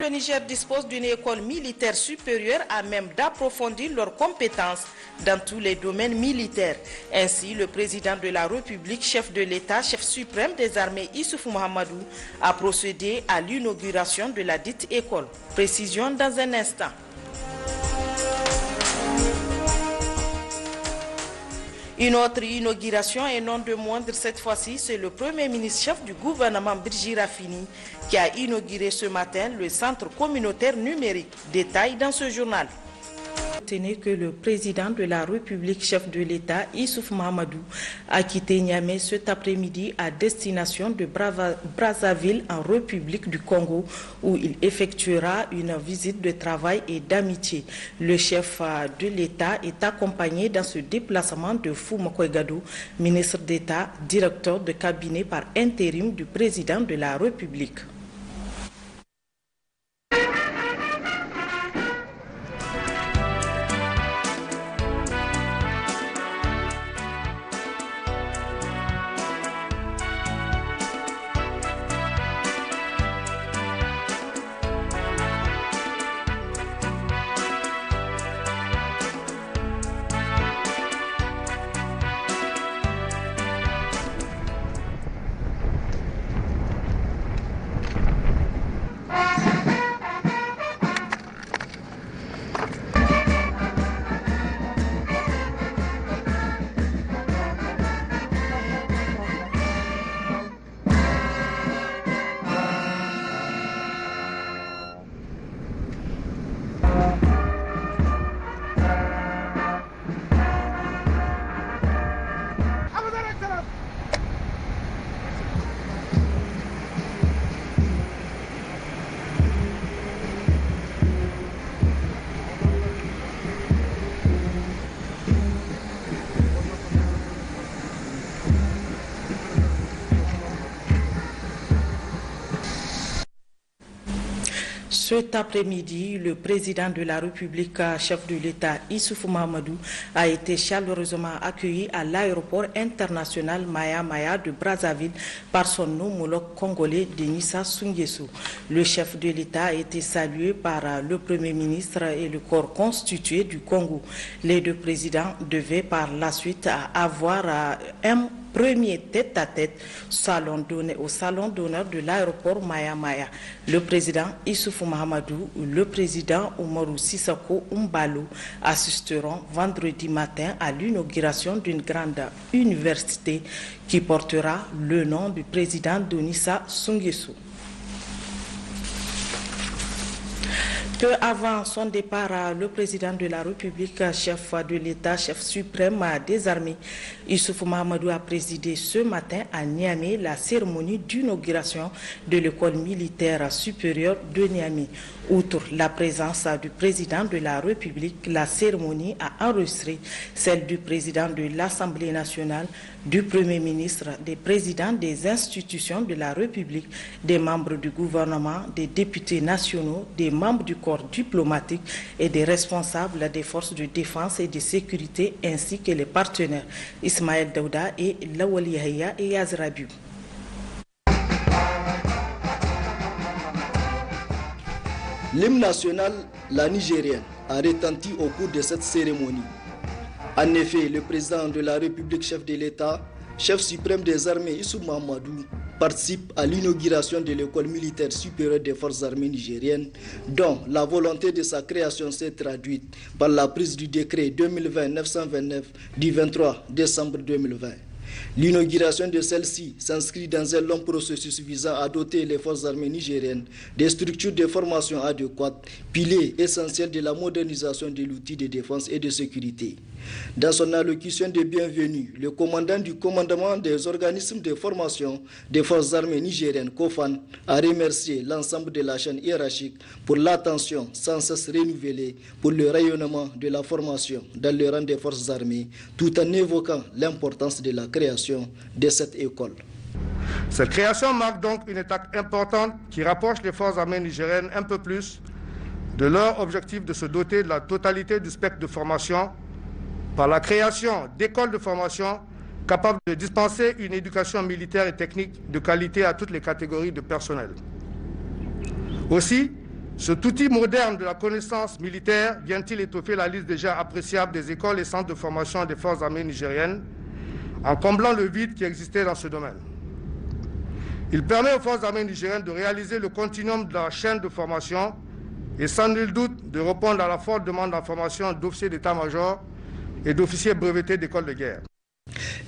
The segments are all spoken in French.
Le Niger dispose d'une école militaire supérieure à même d'approfondir leurs compétences dans tous les domaines militaires. Ainsi, le président de la République, chef de l'État, chef suprême des armées Issoufou Mahamadou, a procédé à l'inauguration de la dite école. Précision dans un instant. Une autre inauguration et non de moindre cette fois-ci, c'est le premier ministre-chef du gouvernement Birji Rafini qui a inauguré ce matin le centre communautaire numérique. Détail dans ce journal. Tenez que le président de la République, chef de l'État, Issoufou Mahamadou, a quitté Niamey cet après-midi à destination de Brazzaville en République du Congo où il effectuera une visite de travail et d'amitié. Le chef de l'État est accompagné dans ce déplacement de Fou Makwegado, ministre d'État, directeur de cabinet par intérim du président de la République. Cet après-midi, le président de la République, chef de l'État, Issoufou Mahamadou, a été chaleureusement accueilli à l'aéroport international Maya Maya de Brazzaville par son homologue congolais Denis Sassou Nguesso. Le chef de l'État a été salué par le Premier ministre et le corps constitué du Congo. Les deux présidents devaient par la suite avoir un premier tête-à-tête au salon d'honneur de l'aéroport Maya Maya. Le président Issoufou Mahamadou, le président Oumarou Sissako Oumbalo assisteront vendredi matin à l'inauguration d'une grande université qui portera le nom du président Denis Sassou Nguesso. Peu avant son départ, le président de la République, chef de l'État, chef suprême des armées, Issoufou Mahamadou a présidé ce matin à Niamey la cérémonie d'inauguration de l'école militaire supérieure de Niamey. Outre la présence du président de la République, la cérémonie a enregistré celle du président de l'Assemblée nationale, du Premier ministre, des présidents des institutions de la République, des membres du gouvernement, des députés nationaux, des membres du corps diplomatique et des responsables des forces de défense et de sécurité ainsi que les partenaires Ismaël Daouda et Lawali Yahya et Yazrabiou. L'hymne national, la nigérienne, a retenti au cours de cette cérémonie. En effet, le président de la République, chef de l'État, chef suprême des armées Issoufou Mahamadou, participe à l'inauguration de l'école militaire supérieure des forces armées nigériennes, dont la volonté de sa création s'est traduite par la prise du décret 2020-929 du 23 décembre 2020. L'inauguration de celle-ci s'inscrit dans un long processus visant à doter les forces armées nigériennes des structures de formation adéquates, piliers essentiels de la modernisation de l'outil de défense et de sécurité. Dans son allocution de bienvenue, le commandant du commandement des organismes de formation des forces armées nigériennes, Kofan, a remercié l'ensemble de la chaîne hiérarchique pour l'attention sans cesse renouvelée pour le rayonnement de la formation dans le rang des forces armées, tout en évoquant l'importance de la création de cette école. Cette création marque donc une étape importante qui rapproche les forces armées nigériennes un peu plus de leur objectif de se doter de la totalité du spectre de formation par la création d'écoles de formation capables de dispenser une éducation militaire et technique de qualité à toutes les catégories de personnel. Aussi, Cet outil moderne de la connaissance militaire vient-il étoffer la liste déjà appréciable des écoles et centres de formation des forces armées nigériennes en comblant le vide qui existait dans ce domaine. Il permet aux forces armées nigériennes de réaliser le continuum de la chaîne de formation et sans nul doute de répondre à la forte demande en formation d'officiers d'état-major et d'officiers brevetés d'école de guerre.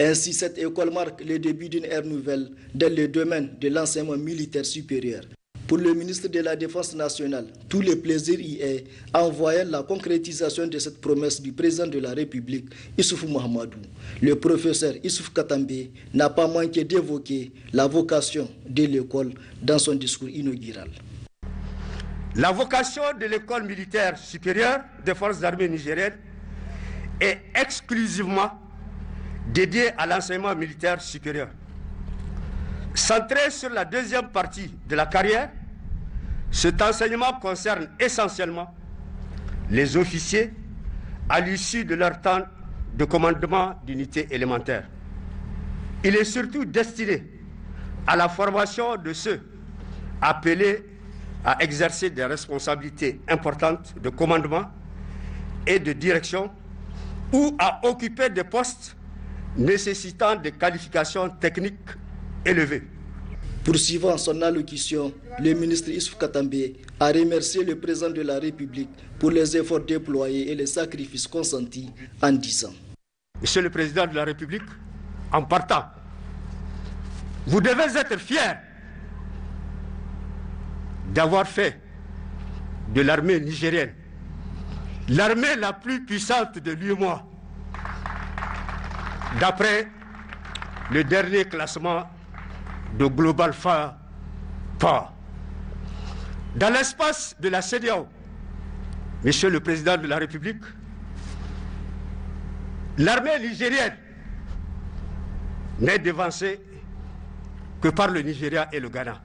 Ainsi, cette école marque le début d'une ère nouvelle dans le domaine de l'enseignement militaire supérieur. Pour le ministre de la Défense nationale, tout le plaisir y est en voyant la concrétisation de cette promesse du président de la République, Issoufou Mahamadou. Le professeur Issouf Katambe n'a pas manqué d'évoquer la vocation de l'école dans son discours inaugural. La vocation de l'école militaire supérieure des forces armées nigériennes est exclusivement dédiée à l'enseignement militaire supérieur. Centré sur la deuxième partie de la carrière, cet enseignement concerne essentiellement les officiers à l'issue de leur temps de commandement d'unité élémentaire. Il est surtout destiné à la formation de ceux appelés à exercer des responsabilités importantes de commandement et de direction ou à occuper des postes nécessitant des qualifications techniques élevées. Poursuivant son allocution, le ministre Issouf Katambe a remercié le président de la République pour les efforts déployés et les sacrifices consentis en 10 ans. Monsieur le président de la République, en partant, vous devez être fier d'avoir fait de l'armée nigérienne l'armée la plus puissante de l'UEMOA, d'après le dernier classement de Global Power. Dans l'espace de la CEDEAO, Monsieur le Président de la République, l'armée nigérienne n'est devancée que par le Nigeria et le Ghana.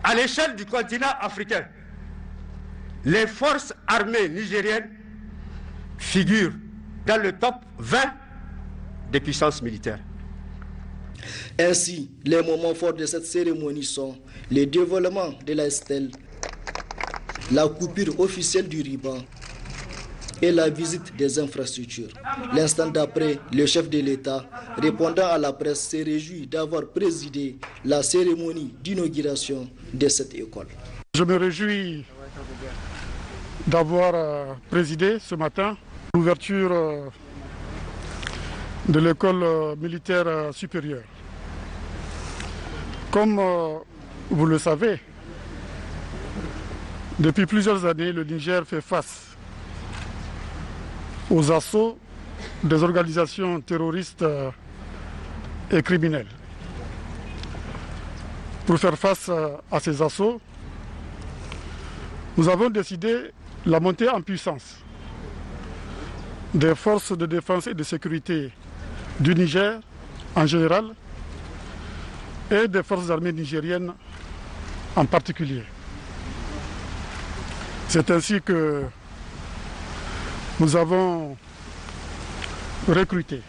À l'échelle du continent africain, les forces armées nigériennes figurent dans le top 20 des puissances militaires. Ainsi, les moments forts de cette cérémonie sont le dévoilement de la stèle, la coupure officielle du ruban et la visite des infrastructures. L'instant d'après, le chef de l'État, répondant à la presse, s'est réjoui d'avoir présidé la cérémonie d'inauguration de cette école. Je me réjouis d'avoir présidé ce matin l'ouverture de l'école militaire supérieure. Comme vous le savez, depuis plusieurs années, le Niger fait face aux assauts des organisations terroristes et criminelles. Pour faire face à ces assauts, nous avons décidé la montée en puissance des forces de défense et de sécurité du Niger en général et des forces armées nigériennes en particulier. C'est ainsi que nous avons recruté,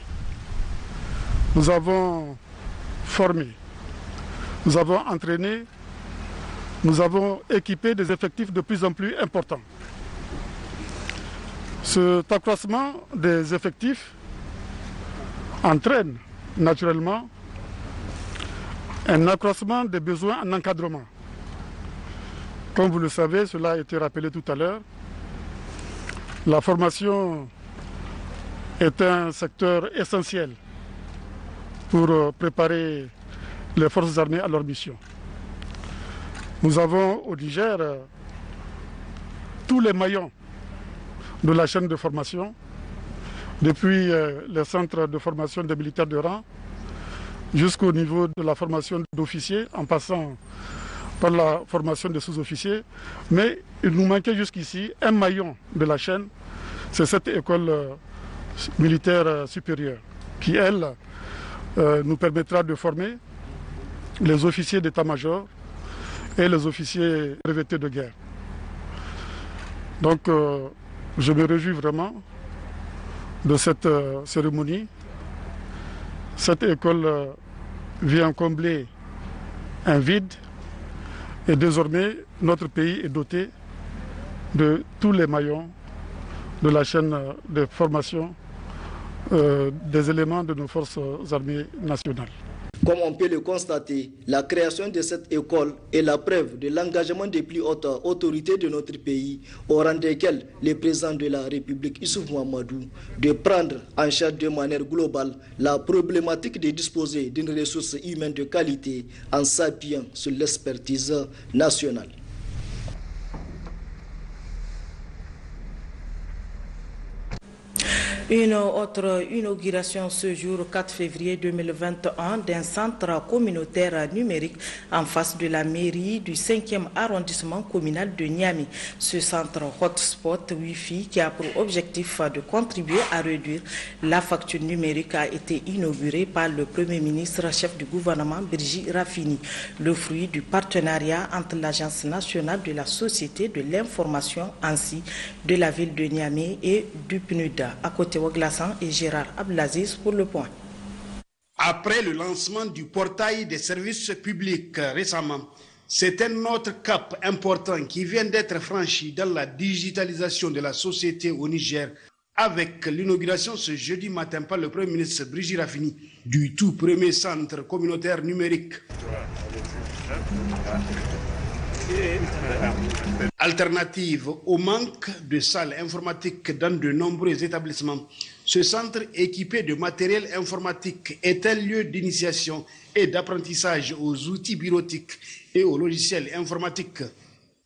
nous avons formé, nous avons entraîné, nous avons équipé des effectifs de plus en plus importants. Cet accroissement des effectifs entraîne naturellement un accroissement des besoins en encadrement. Comme vous le savez, cela a été rappelé tout à l'heure, la formation est un secteur essentiel pour préparer les forces armées à leur mission. Nous avons au Niger tous les maillons de la chaîne de formation, depuis les centres de formation des militaires de rang jusqu'au niveau de la formation d'officiers, en passant par la formation des sous-officiers. Mais il nous manquait jusqu'ici un maillon de la chaîne, c'est cette école militaire supérieure, qui, elle, nous permettra de former les officiers d'état-major et les officiers brevetés de guerre. Donc, je me réjouis vraiment de cette cérémonie. Cette école vient combler un vide, Et désormais, notre pays est doté de tous les maillons de la chaîne de formation des éléments de nos forces armées nationales. Comme on peut le constater, la création de cette école est la preuve de l'engagement des plus hautes autorités de notre pays, au rang desquelles le président de la République, Issoufou Mahamadou, de prendre en charge de manière globale la problématique de disposer d'une ressource humaine de qualité en s'appuyant sur l'expertise nationale. Une autre inauguration ce jour 4 février 2021 d'un centre communautaire numérique en face de la mairie du 5e arrondissement communal de Niamey. Ce centre hotspot Wi-Fi qui a pour objectif de contribuer à réduire la facture numérique a été inauguré par le Premier ministre chef du gouvernement Birji Rafini, le fruit du partenariat entre l'Agence nationale de la société de l'information ainsi de la ville de Niamey et du PNUD. À côté Glassan et Gérard Abdelaziz pour le point. Après le lancement du portail des services publics récemment, c'est un autre cap important qui vient d'être franchi dans la digitalisation de la société au Niger avec l'inauguration ce jeudi matin par le Premier ministre Birji Rafini du tout premier centre communautaire numérique. Alternative au manque de salles informatiques dans de nombreux établissements, ce centre équipé de matériel informatique est un lieu d'initiation et d'apprentissage aux outils bureautiques et aux logiciels informatiques.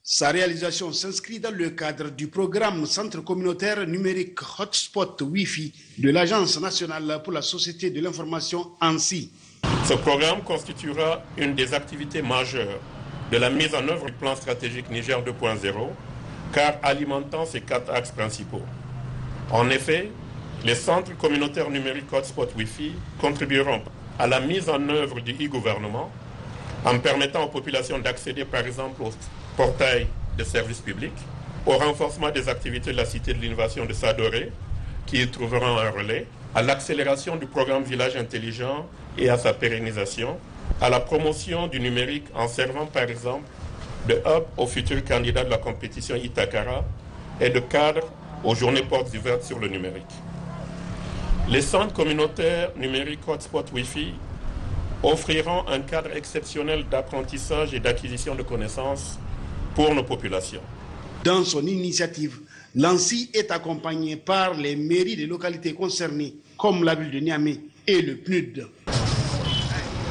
Sa réalisation s'inscrit dans le cadre du programme Centre communautaire numérique Hotspot Wi-Fi de l'Agence nationale pour la société de l'information ANSSI. Ce programme constituera une des activités majeures de la mise en œuvre du plan stratégique Niger 2.0, car alimentant ces 4 axes principaux. En effet, les centres communautaires numériques Hotspot Wi-Fi contribueront à la mise en œuvre du e-gouvernement en permettant aux populations d'accéder par exemple au portail de services publics, au renforcement des activités de la Cité de l'innovation de Sadoré, qui y trouveront un relais, à l'accélération du programme Village intelligent et à sa pérennisation, à la promotion du numérique en servant par exemple de hub aux futurs candidats de la compétition Itakara et de cadre aux journées portes ouvertes sur le numérique. Les centres communautaires numériques Hotspot Wi-Fi offriront un cadre exceptionnel d'apprentissage et d'acquisition de connaissances pour nos populations. Dans son initiative, l'ANSSI est accompagné par les mairies des localités concernées comme la ville de Niamey et le PNUD.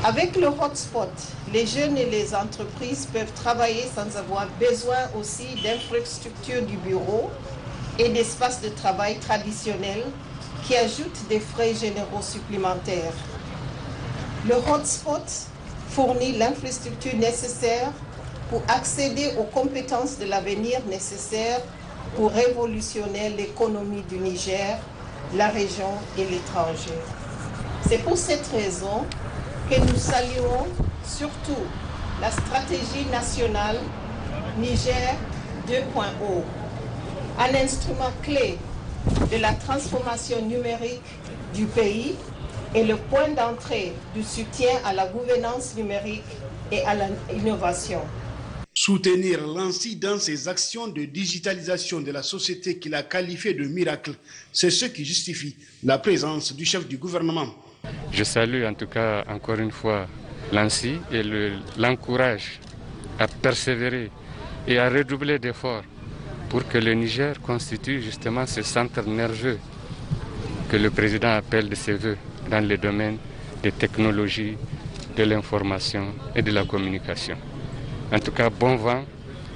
Avec le hotspot, les jeunes et les entreprises peuvent travailler sans avoir besoin aussi d'infrastructures du bureau et d'espaces de travail traditionnels qui ajoutent des frais généraux supplémentaires. Le hotspot fournit l'infrastructure nécessaire pour accéder aux compétences de l'avenir nécessaires pour révolutionner l'économie du Niger, la région et l'étranger. C'est pour cette raison que nous saluons surtout la stratégie nationale Niger 2.0, un instrument clé de la transformation numérique du pays et le point d'entrée du soutien à la gouvernance numérique et à l'innovation. Soutenir l'ANSSI dans ses actions de digitalisation de la société qu'il a qualifiée de miracle, c'est ce qui justifie la présence du chef du gouvernement. Je salue en tout cas encore une fois l'ANSSI et l'encourage à persévérer et à redoubler d'efforts pour que le Niger constitue justement ce centre nerveux que le président appelle de ses voeux dans les domaines des technologies, de l'information et de la communication. En tout cas, bon vent,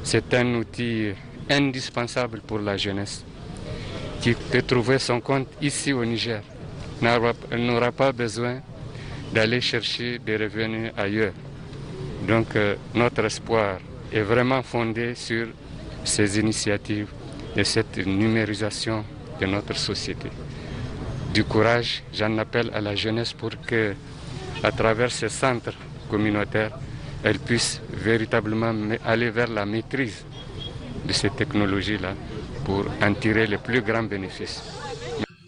c'est un outil indispensable pour la jeunesse qui peut trouver son compte ici au Niger. Elle n'aura pas besoin d'aller chercher des revenus ailleurs. Donc notre espoir est vraiment fondé sur ces initiatives et cette numérisation de notre société. Du courage, j'en appelle à la jeunesse pour que, à travers ces centres communautaires, elle puisse véritablement aller vers la maîtrise de ces technologies-là pour en tirer les plus grands bénéfices.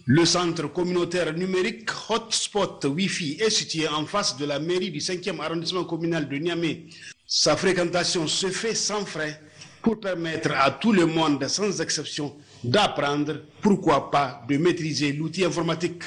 Le centre communautaire numérique Hotspot Wi-Fi est situé en face de la mairie du 5e arrondissement communal de Niamey. Sa fréquentation se fait sans frais pour permettre à tout le monde, sans exception, d'apprendre, pourquoi pas, de maîtriser l'outil informatique.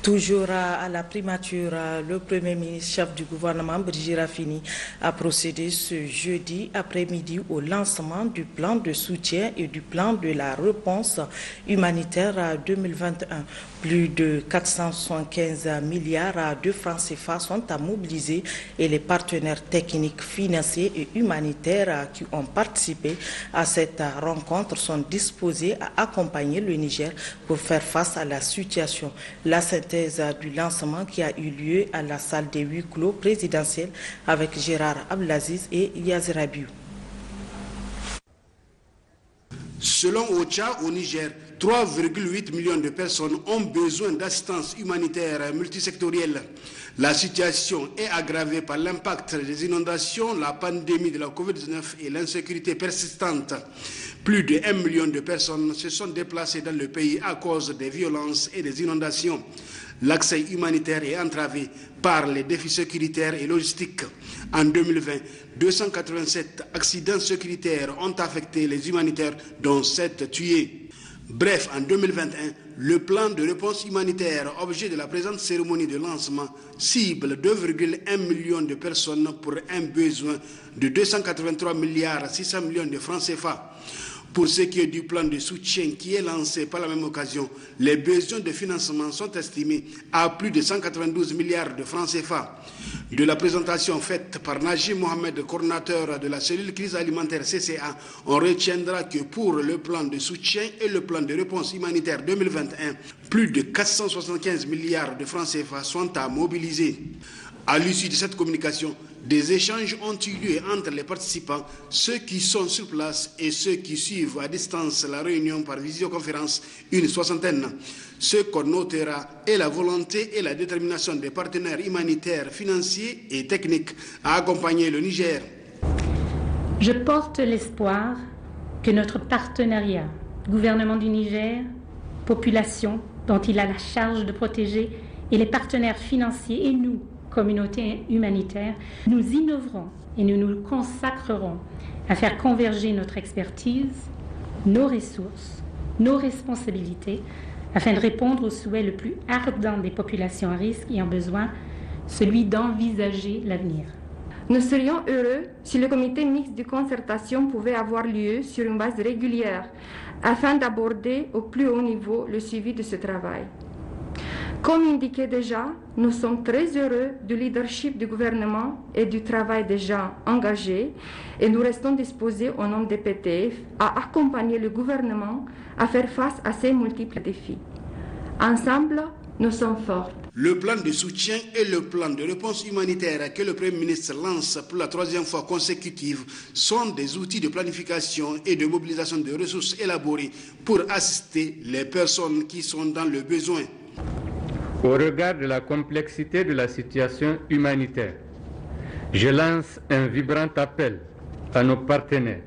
Toujours à la primature, le Premier ministre chef du gouvernement, Brigitte Raffini, a procédé ce jeudi après-midi au lancement du plan de soutien et du plan de la réponse humanitaire 2021. Plus de 475 milliards de francs CFA sont à mobiliser et les partenaires techniques, financiers et humanitaires qui ont participé à cette rencontre sont disposés à accompagner le Niger pour faire face à la situation. La synthèse du lancement qui a eu lieu à la salle des huis clos présidentielle avec Gérard Abdelaziz et Yazir Rabiou. Selon OCHA, au Niger, 3,8 millions de personnes ont besoin d'assistance humanitaire multisectorielle. La situation est aggravée par l'impact des inondations, la pandémie de la COVID-19 et l'insécurité persistante. Plus de 1 million de personnes se sont déplacées dans le pays à cause des violences et des inondations. L'accès humanitaire est entravé par les défis sécuritaires et logistiques. En 2020, 287 accidents sécuritaires ont affecté les humanitaires, dont 7 tués. Bref, en 2021, le plan de réponse humanitaire, objet de la présente cérémonie de lancement, cible 2,1 millions de personnes pour un besoin de 283 milliards 600 millions de francs CFA. Pour ce qui est du plan de soutien qui est lancé par la même occasion, les besoins de financement sont estimés à plus de 192 milliards de francs CFA. De la présentation faite par Najib Mohamed, coordinateur de la cellule crise alimentaire CCA, on retiendra que pour le plan de soutien et le plan de réponse humanitaire 2021, plus de 475 milliards de francs CFA sont à mobiliser. À l'issue de cette communication, des échanges ont eu lieu entre les participants, ceux qui sont sur place et ceux qui suivent à distance la réunion par visioconférence, une soixantaine. Ce qu'on notera est la volonté et la détermination des partenaires humanitaires, financiers et techniques à accompagner le Niger. Je porte l'espoir que notre partenariat, gouvernement du Niger, population dont il a la charge de protéger, et les partenaires financiers et nous, communauté humanitaire, nous innoverons et nous nous consacrerons à faire converger notre expertise, nos ressources, nos responsabilités, afin de répondre au souhait le plus ardent des populations à risque et en besoin, celui d'envisager l'avenir. Nous serions heureux si le comité mixte de concertation pouvait avoir lieu sur une base régulière, afin d'aborder au plus haut niveau le suivi de ce travail. Comme indiqué déjà, nous sommes très heureux du leadership du gouvernement et du travail déjà engagé et nous restons disposés au nom des PTF à accompagner le gouvernement à faire face à ces multiples défis. Ensemble, nous sommes forts. Le plan de soutien et le plan de réponse humanitaire que le Premier ministre lance pour la 3e fois consécutive sont des outils de planification et de mobilisation de ressources élaborés pour assister les personnes qui sont dans le besoin. Au regard de la complexité de la situation humanitaire, je lance un vibrant appel à nos partenaires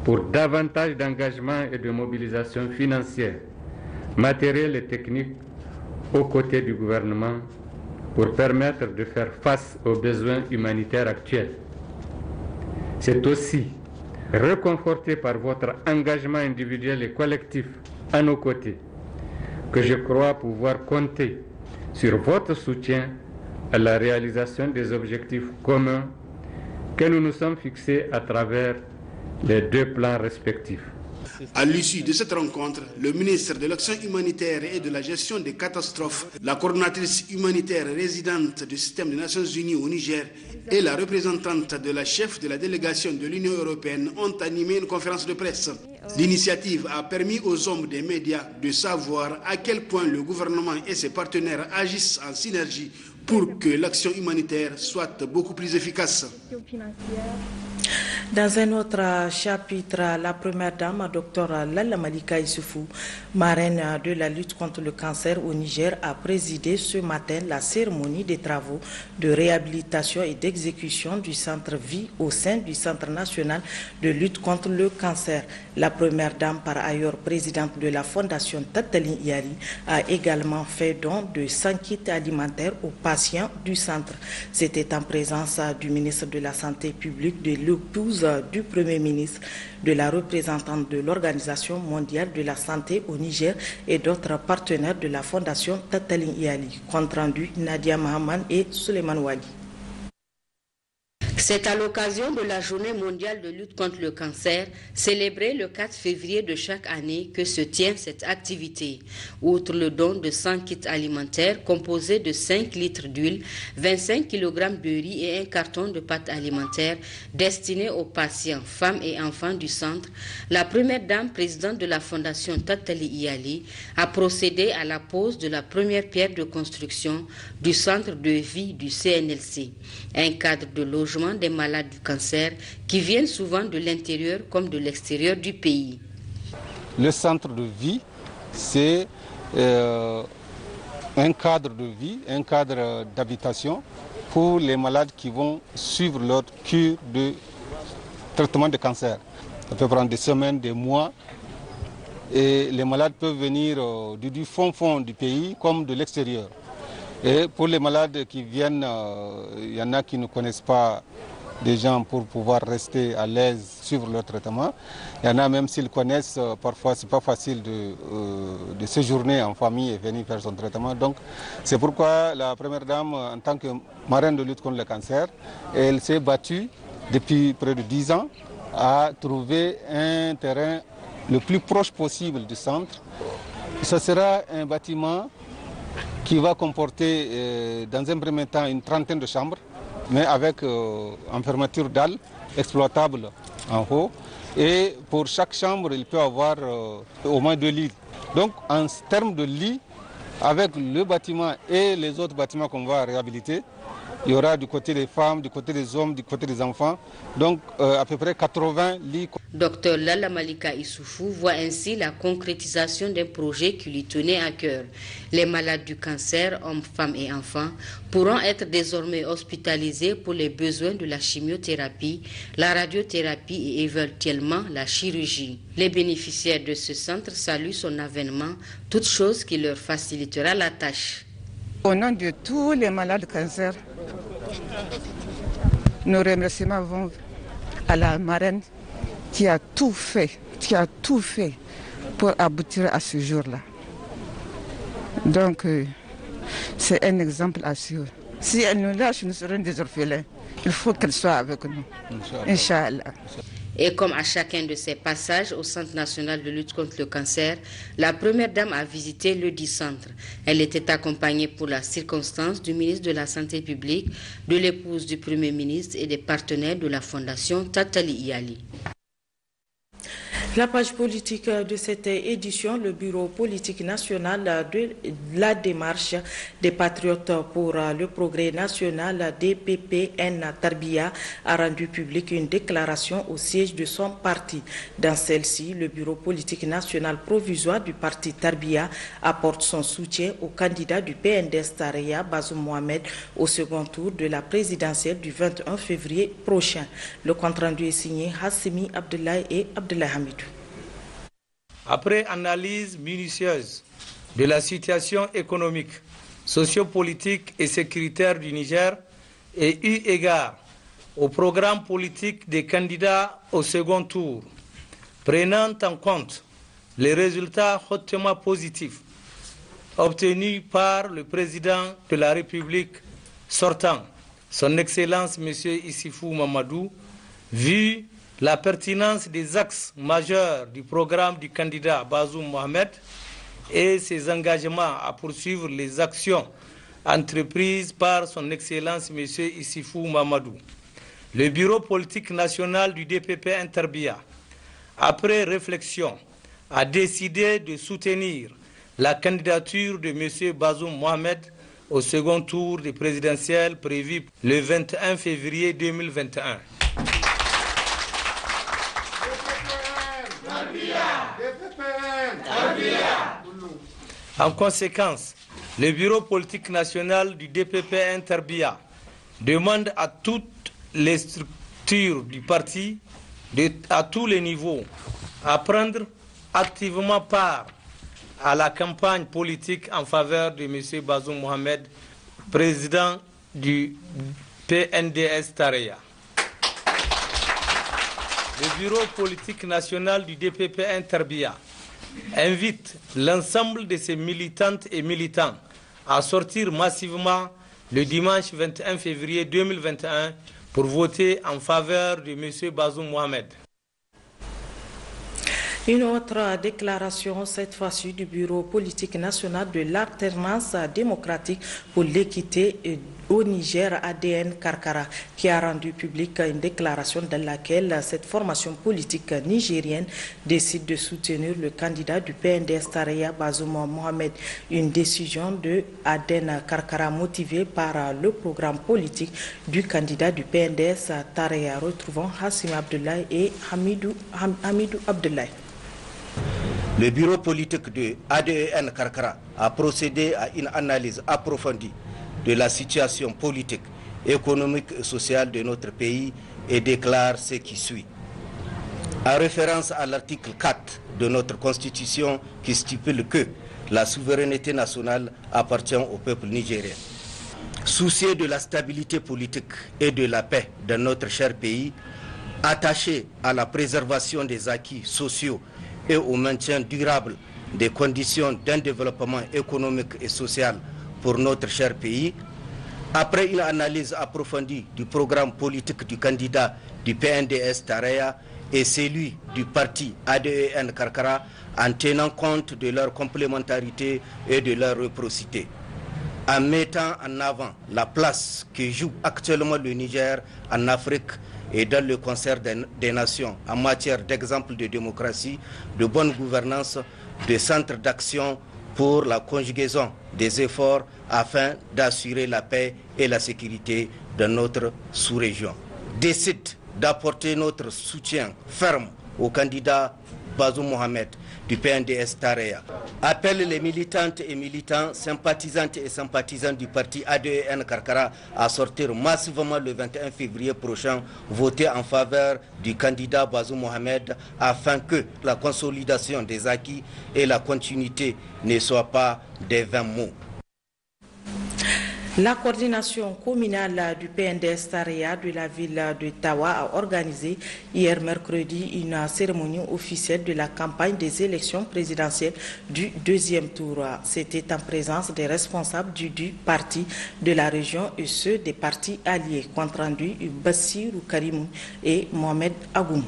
pour davantage d'engagement et de mobilisation financière, matérielle et technique aux côtés du gouvernement pour permettre de faire face aux besoins humanitaires actuels. C'est aussi réconforté par votre engagement individuel et collectif à nos côtés que je crois pouvoir compter sur votre soutien à la réalisation des objectifs communs que nous nous sommes fixés à travers les 2 plans respectifs. À l'issue de cette rencontre, le ministre de l'Action humanitaire et de la gestion des catastrophes, la coordonnatrice humanitaire résidente du système des Nations Unies au Niger et la représentante de la chef de la délégation de l'Union européenne ont animé une conférence de presse. L'initiative a permis aux hommes des médias de savoir à quel point le gouvernement et ses partenaires agissent en synergie pour que l'action humanitaire soit beaucoup plus efficace. Dans un autre chapitre, la première dame, Dr Lalla Malika Issoufou, marraine de la lutte contre le cancer au Niger, a présidé ce matin la cérémonie des travaux de réhabilitation et d'exécution du centre Vie au sein du Centre national de lutte contre le cancer. La première dame, par ailleurs présidente de la fondation Tatalin Iyali, a également fait don de 100 kits alimentaires aux parents patients du centre. C'était en présence du ministre de la Santé publique, de l'épouse du Premier ministre, de la représentante de l'Organisation mondiale de la santé au Niger et d'autres partenaires de la Fondation Tatalin Iyali. Compte rendu Nadia Mahaman et Suleiman Wali. C'est à l'occasion de la Journée mondiale de lutte contre le cancer, célébrée le 4 février de chaque année, que se tient cette activité. Outre le don de 100 kits alimentaires composés de 5 litres d'huile, 25 kg de riz et un carton de pâtes alimentaires destinés aux patients, femmes et enfants du centre, la première dame présidente de la Fondation Tatali Iyali a procédé à la pose de la première pierre de construction du centre de vie du CNLC, un cadre de logement des malades du cancer qui viennent souvent de l'intérieur comme de l'extérieur du pays. Le centre de vie, c'est un cadre de vie, un cadre d'habitation pour les malades qui vont suivre leur cure de traitement de cancer. Ça peut prendre des semaines, des mois, et les malades peuvent venir du fond du pays comme de l'extérieur. Et pour les malades qui viennent, il y en a qui ne connaissent pas des gens pour pouvoir rester à l'aise, suivre leur traitement. Il y en a même s'ils connaissent, parfois c'est pas facile de séjourner en famille et venir faire son traitement. Donc c'est pourquoi la première dame, en tant que marraine de lutte contre le cancer, elle s'est battue depuis près de 10 ans à trouver un terrain le plus proche possible du centre. Ce sera un bâtiment qui va comporter dans un premier temps une trentaine de chambres, mais avec en fermeture dalles exploitable en haut. Et pour chaque chambre, il peut avoir au moins 2 lits. Donc en termes de lits, avec le bâtiment et les autres bâtiments qu'on va réhabiliter, il y aura du côté des femmes, du côté des hommes, du côté des enfants, donc à peu près 80 lits. Dr Lalla Malika Issoufou voit ainsi la concrétisation d'un projet qui lui tenait à cœur. Les malades du cancer, hommes, femmes et enfants, pourront être désormais hospitalisés pour les besoins de la chimiothérapie, la radiothérapie et éventuellement la chirurgie. Les bénéficiaires de ce centre saluent son avènement, toute chose qui leur facilitera la tâche. Au nom de tous les malades de cancer, nos remerciements vont à la marraine qui a tout fait pour aboutir à ce jour-là. Donc, c'est un exemple à suivre. Si elle nous lâche, nous serons des orphelins. Il faut qu'elle soit avec nous. Inch'Allah. Et comme à chacun de ses passages au Centre national de lutte contre le cancer, la première dame a visité le dit centre. Elle était accompagnée pour la circonstance du ministre de la Santé publique, de l'épouse du Premier ministre et des partenaires de la Fondation Tatali Iyali. La page politique de cette édition, le bureau politique national de la démarche des patriotes pour le progrès national DPPN Tarbia a rendu public une déclaration au siège de son parti. Dans celle-ci, le bureau politique national provisoire du parti Tarbia apporte son soutien au candidat du PNDS Tareya, Bazoum Mohamed, au second tour de la présidentielle du 21 février prochain. Le compte-rendu est signé Hassimi Abdoulaye et Abdoulaye Hamidou. Après analyse minutieuse de la situation économique, sociopolitique et sécuritaire du Niger et eu égard au programme politique des candidats au second tour, prenant en compte les résultats hautement positifs obtenus par le président de la République sortant, son Excellence M. Issifou Mamadou, vu la pertinence des axes majeurs du programme du candidat Bazoum Mohamed et ses engagements à poursuivre les actions entreprises par son Excellence M. Issifou Mamadou. Le bureau politique national du DPP Interbia, après réflexion, a décidé de soutenir la candidature de M. Bazoum Mohamed au second tour des présidentielles prévues le 21 février 2021. En conséquence, le bureau politique national du DPP Interbia demande à toutes les structures du parti, à tous les niveaux, à prendre activement part à la campagne politique en faveur de M. Bazoum Mohamed président du PNDS Tareya. Le bureau politique national du DPP Interbia invite l'ensemble de ses militantes et militants à sortir massivement le dimanche 21 février 2021 pour voter en faveur de M. Bazoum Mohamed. Une autre déclaration, cette fois-ci du Bureau politique national de l'alternance démocratique pour l'équité au Niger, ADN Karkara, qui a rendu publique une déclaration dans laquelle cette formation politique nigérienne décide de soutenir le candidat du PNDS Tareya, Bazoum Mohamed. Une décision de ADN Karkara motivée par le programme politique du candidat du PNDS Tareya. Retrouvons Hassim Abdoulaye et Hamidou Abdoulaye. Le bureau politique de ADN Karkara a procédé à une analyse approfondie de la situation politique, économique et sociale de notre pays et déclare ce qui suit. En référence à l'article 4 de notre Constitution qui stipule que la souveraineté nationale appartient au peuple nigérien. Soucieux de la stabilité politique et de la paix dans notre cher pays, attaché à la préservation des acquis sociaux et au maintien durable des conditions d'un développement économique et social pour notre cher pays, après une analyse approfondie du programme politique du candidat du PNDS Tareya et celui du parti ADN Karkara, en tenant compte de leur complémentarité et de leur réciprocité, en mettant en avant la place que joue actuellement le Niger en Afrique et dans le concert des nations en matière d'exemple de démocratie, de bonne gouvernance, de centres d'action pour la conjugaison des efforts afin d'assurer la paix et la sécurité dans notre sous-région. Décide d'apporter notre soutien ferme au candidat Bazoum Mohamed du PNDS Tareya. Appelle les militantes et militants, sympathisantes et sympathisants du parti ADN Karkara à sortir massivement le 21 février prochain, voter en faveur du candidat Bazoum Mohamed afin que la consolidation des acquis et la continuité ne soient pas des vains mots. La coordination communale du PNDS Tareya de la ville de Tawa a organisé hier mercredi une cérémonie officielle de la campagne des élections présidentielles du deuxième tour. C'était en présence des responsables du parti de la région et ceux des partis alliés. Compte rendu Bassirou Karimou et Mohamed Agoum.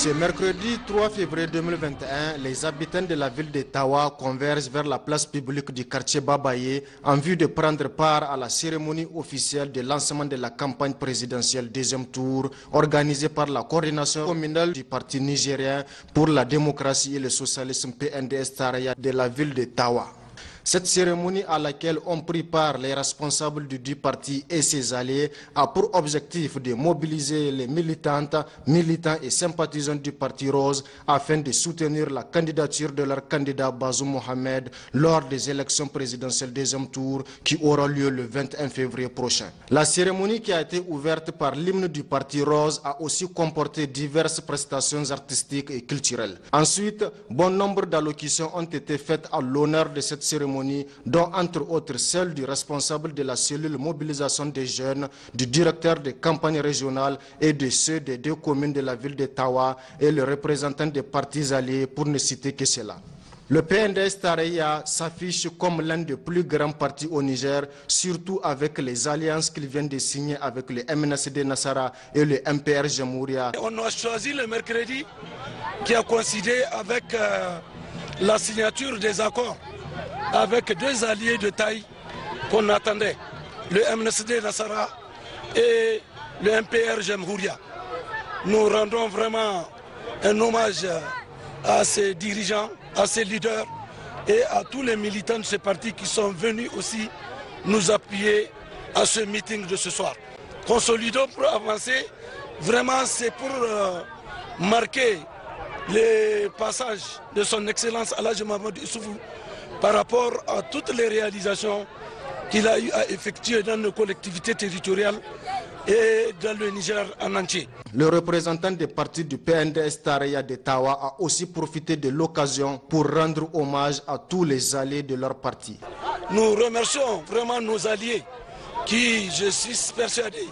Ce mercredi 3 février 2021, les habitants de la ville de Tawa convergent vers la place publique du quartier Babaye en vue de prendre part à la cérémonie officielle de lancement de la campagne présidentielle deuxième tour organisée par la coordination communale du parti nigérien pour la démocratie et le socialisme PNDS Tareya de la ville de Tawa. Cette cérémonie à laquelle ont pris part les responsables du parti et ses alliés a pour objectif de mobiliser les militantes, militants et sympathisants du parti rose afin de soutenir la candidature de leur candidat Bazoum Mohamed lors des élections présidentielles deuxième tour qui auront lieu le 21 février prochain. La cérémonie qui a été ouverte par l'hymne du parti rose a aussi comporté diverses prestations artistiques et culturelles. Ensuite, bon nombre d'allocutions ont été faites à l'honneur de cette cérémonie, dont entre autres celle du responsable de la cellule mobilisation des jeunes, du directeur des campagnes régionales et de ceux des deux communes de la ville de Tawa et le représentant des partis alliés, pour ne citer que cela. Le PNDS Tareya s'affiche comme l'un des plus grands partis au Niger, surtout avec les alliances qu'il vient de signer avec le MNSD Nassara et le MPR Jamouria. On a choisi le mercredi qui a coïncidé avec la signature des accords avec deux alliés de taille qu'on attendait, le MNSD Nassara et le MPR Jamhouria. Nous rendons vraiment un hommage à ces dirigeants, à ces leaders et à tous les militants de ces partis qui sont venus aussi nous appuyer à ce meeting de ce soir. Consolidons pour avancer, vraiment c'est pour marquer les passages de son Excellence Alhaji Mahamadou Issoufou par rapport à toutes les réalisations qu'il a eu à effectuer dans nos collectivités territoriales et dans le Niger en entier. Le représentant des partis du PNDS Taraya de Tawa a aussi profité de l'occasion pour rendre hommage à tous les alliés de leur parti. Nous remercions vraiment nos alliés qui, je suis persuadé,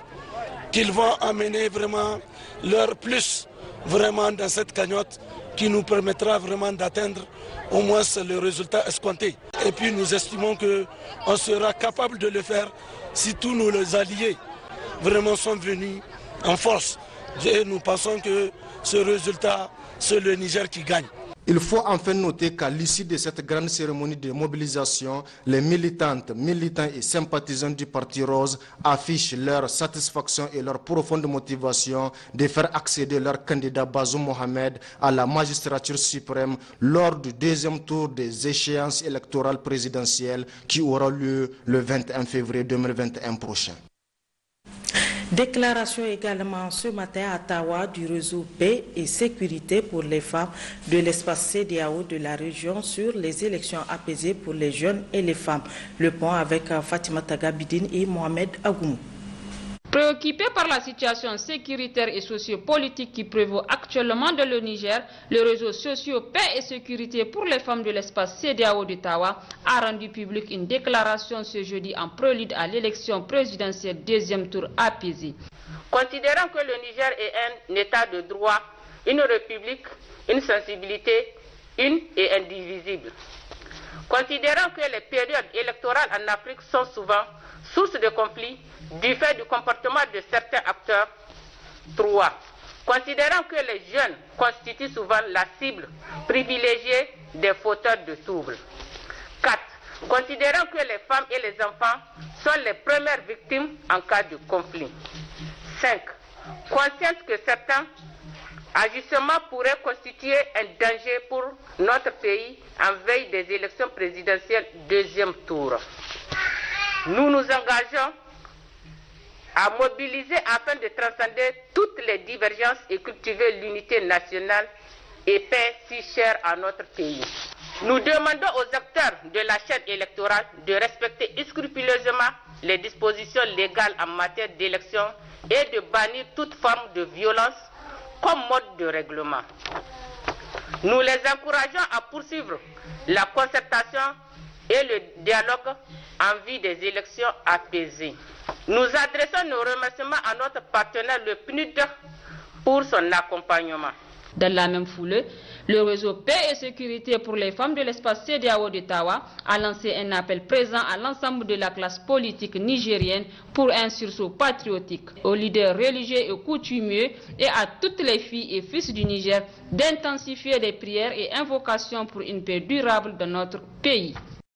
qu'ils vont amener vraiment leur plus vraiment dans cette cagnotte qui nous permettra vraiment d'atteindre au moins le résultat escompté. Et puis nous estimons qu'on sera capable de le faire si tous nos alliés vraiment sont venus en force. Et nous pensons que ce résultat, c'est le Niger qui gagne. Il faut enfin noter qu'à l'issue de cette grande cérémonie de mobilisation, les militantes, militants et sympathisants du Parti Rose affichent leur satisfaction et leur profonde motivation de faire accéder leur candidat Bazoum Mohamed à la magistrature suprême lors du deuxième tour des échéances électorales présidentielles qui aura lieu le 21 février 2021 prochain. Déclaration également ce matin à Tawa du réseau paix et sécurité pour les femmes de l'espace CEDEAO de la région sur les élections apaisées pour les jeunes et les femmes. Le point avec Fatima Tagabidine et Mohamed Agoumou. Préoccupé par la situation sécuritaire et sociopolitique qui prévaut actuellement dans le Niger, le réseau socio paix et sécurité pour les femmes de l'espace CEDEAO d'Ottawa a rendu public une déclaration ce jeudi en prélude à l'élection présidentielle deuxième tour apaisée. Considérant que le Niger est un état de droit, une république, une sensibilité une et indivisible. Considérant que les périodes électorales en Afrique sont souvent source de conflits du fait du comportement de certains acteurs. 3. Considérant que les jeunes constituent souvent la cible privilégiée des fauteurs de troubles. 4. Considérant que les femmes et les enfants sont les premières victimes en cas de conflit. 5. Consciente que certains agissements pourraient constituer un danger pour notre pays en veille des élections présidentielles deuxième tour. Nous nous engageons à mobiliser afin de transcender toutes les divergences et cultiver l'unité nationale et paix si chère à notre pays. Nous demandons aux acteurs de la chaîne électorale de respecter scrupuleusement les dispositions légales en matière d'élection et de bannir toute forme de violence comme mode de règlement. Nous les encourageons à poursuivre la concertation et le dialogue en vue des élections apaisées. Nous adressons nos remerciements à notre partenaire le PNUD pour son accompagnement. Dans la même foulée, le réseau Paix et Sécurité pour les femmes de l'espace CEDEAO d'Ottawa a lancé un appel présent à l'ensemble de la classe politique nigérienne pour un sursaut patriotique, aux leaders religieux et coutumiers et à toutes les filles et fils du Niger d'intensifier les prières et invocations pour une paix durable dans notre pays.